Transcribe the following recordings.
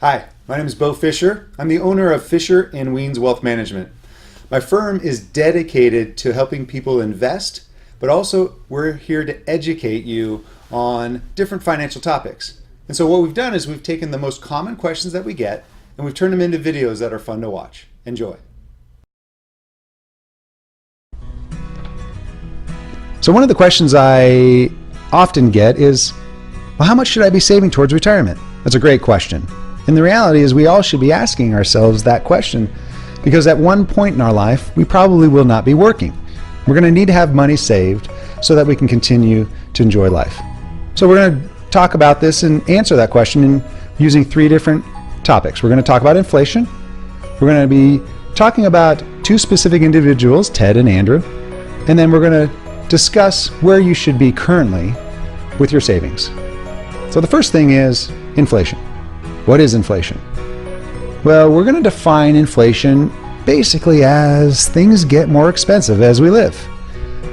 Hi, my name is Bo Fisher. I'm the owner of Fisher & Weens Wealth Management. My firm is dedicated to helping people invest, but also we're here to educate you on different financial topics. And so what we've done is we've taken the most common questions that we get and we've turned them into videos that are fun to watch. Enjoy. So one of the questions I often get is, well, how much should I be saving towards retirement? That's a great question. And the reality is we all should be asking ourselves that question because at one point in our life, we probably will not be working. We're going to need to have money saved so that we can continue to enjoy life. So we're going to talk about this and answer that question using three different topics. We're going to talk about inflation. We're going to be talking about two specific individuals, Ted and Andrew. And then we're going to discuss where you should be currently with your savings. So the first thing is inflation. What is inflation? Well, we're going to define inflation basically as things get more expensive as we live.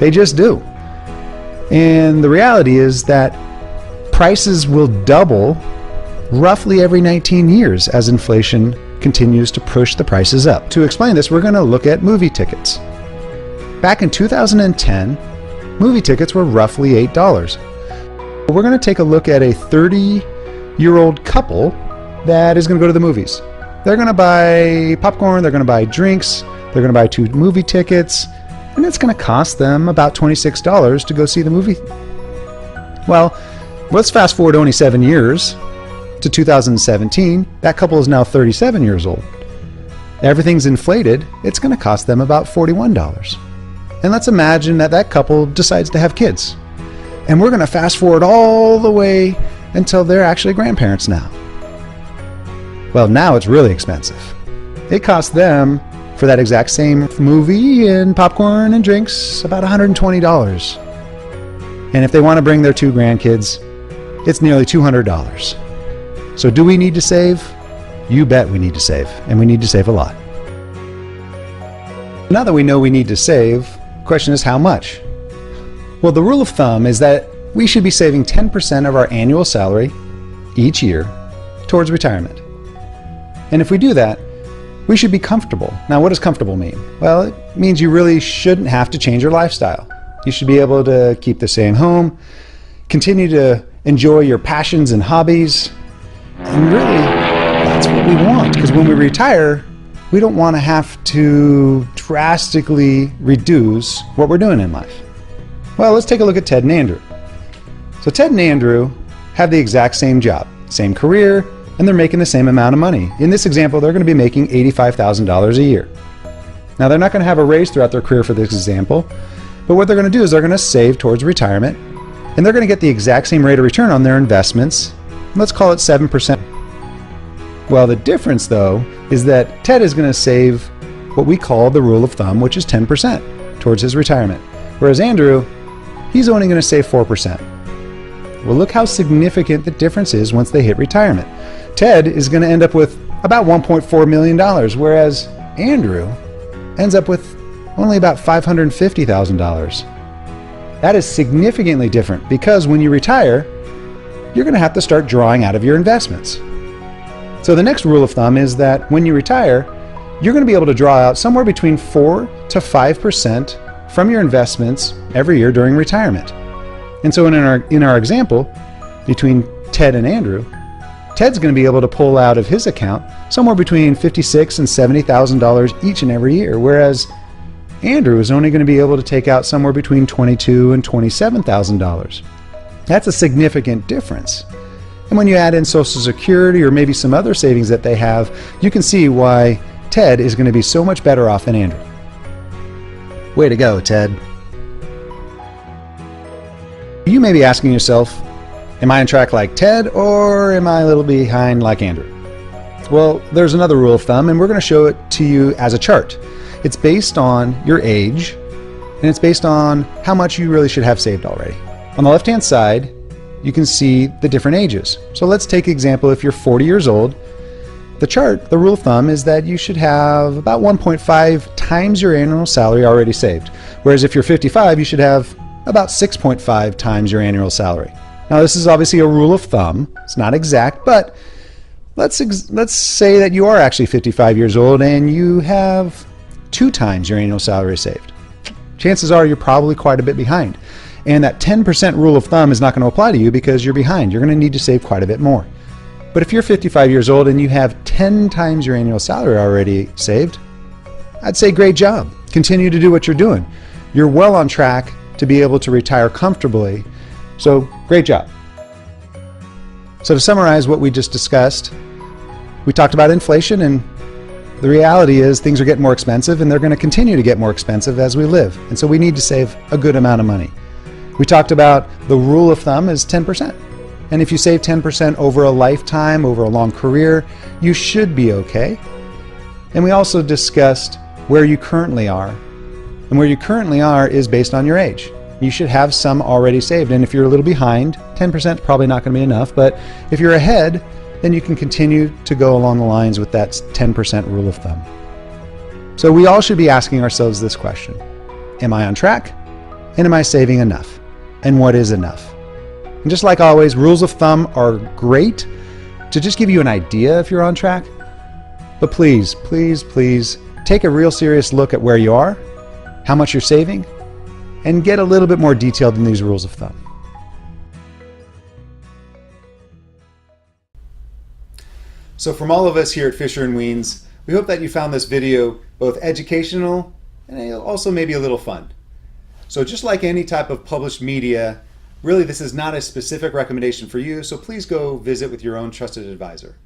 They just do. And the reality is that prices will double roughly every 19 years as inflation continues to push the prices up. To explain this, we're going to look at movie tickets. Back in 2010, movie tickets were roughly $8. We're going to take a look at a 30-year-old couple that is going to go to the movies. They're going to buy popcorn, they're going to buy drinks, they're going to buy 2 movie tickets, and it's going to cost them about $26 to go see the movie. Well, let's fast forward only 7 years to 2017. That couple is now 37 years old. Everything's inflated. It's going to cost them about $41. And let's imagine that that couple decides to have kids. And we're going to fast forward all the way until they're actually grandparents now. Well, now it's really expensive. It costs them, for that exact same movie and popcorn and drinks, about $120. And if they want to bring their 2 grandkids, it's nearly $200. So do we need to save? You bet we need to save, and we need to save a lot. Now that we know we need to save, the question is how much? Well, the rule of thumb is that we should be saving 10% of our annual salary each year towards retirement. And if we do that, we should be comfortable. Now, what does comfortable mean? Well, it means you really shouldn't have to change your lifestyle. You should be able to keep the same home, continue to enjoy your passions and hobbies, and really, that's what we want. Because when we retire, we don't want to have to drastically reduce what we're doing in life. Well, let's take a look at Ted and Andrew. So Ted and Andrew have the exact same job, same career, and they're making the same amount of money. In this example, they're going to be making $85,000 a year. Now, they're not going to have a raise throughout their career for this example, but what they're going to do is they're going to save towards retirement, and they're going to get the exact same rate of return on their investments. Let's call it 7%. Well, the difference, though, is that Ted is going to save what we call the rule of thumb, which is 10% towards his retirement, whereas Andrew, he's only going to save 4%. Well, look how significant the difference is once they hit retirement. Ted is going to end up with about $1.4 million, whereas Andrew ends up with only about $550,000. That is significantly different because when you retire, you're going to have to start drawing out of your investments. So the next rule of thumb is that when you retire, you're going to be able to draw out somewhere between 4 to 5% from your investments every year during retirement. And so in our example, between Ted and Andrew, Ted's going to be able to pull out of his account somewhere between $56,000 and $70,000 each and every year, whereas Andrew is only going to be able to take out somewhere between $22,000 and $27,000. That's a significant difference. And when you add in Social Security or maybe some other savings that they have, you can see why Ted is going to be so much better off than Andrew. Way to go, Ted. You may be asking yourself, am I on track like Ted or am I a little behind like Andrew? Well, there's another rule of thumb, and we're going to show it to you as a chart. It's based on your age, and it's based on how much you really should have saved already. On the left-hand side, you can see the different ages. So let's take an example. If you're 40 years old, the chart, the rule of thumb is that you should have about 1.5 times your annual salary already saved. Whereas if you're 55, you should have about 6.5 times your annual salary. Now, this is obviously a rule of thumb. It's not exact, but let's say that you are actually 55 years old and you have 2 times your annual salary saved. Chances are you're probably quite a bit behind. And that 10% rule of thumb is not going to apply to you because you're behind. You're going to need to save quite a bit more. But if you're 55 years old and you have 10 times your annual salary already saved, I'd say great job. Continue to do what you're doing. You're well on track to be able to retire comfortably. So great job. So to summarize what we just discussed, we talked about inflation, and the reality is things are getting more expensive and they're going to continue to get more expensive as we live. And so we need to save a good amount of money. We talked about the rule of thumb is 10%. And if you save 10% over a lifetime, over a long career, you should be okay. And we also discussed where you currently are. And where you currently are is based on your age. You should have some already saved. And if you're a little behind, 10% is probably not going to be enough. But if you're ahead, then you can continue to go along the lines with that 10% rule of thumb. So we all should be asking ourselves this question: am I on track? And am I saving enough? And what is enough? And just like always, rules of thumb are great to just give you an idea if you're on track. But please, please, please take a real serious look at where you are, how much you're saving, and get a little bit more detailed in these rules of thumb. So from all of us here at Fisher & Weens, we hope that you found this video both educational and also maybe a little fun. So just like any type of published media, really this is not a specific recommendation for you, so please go visit with your own trusted advisor.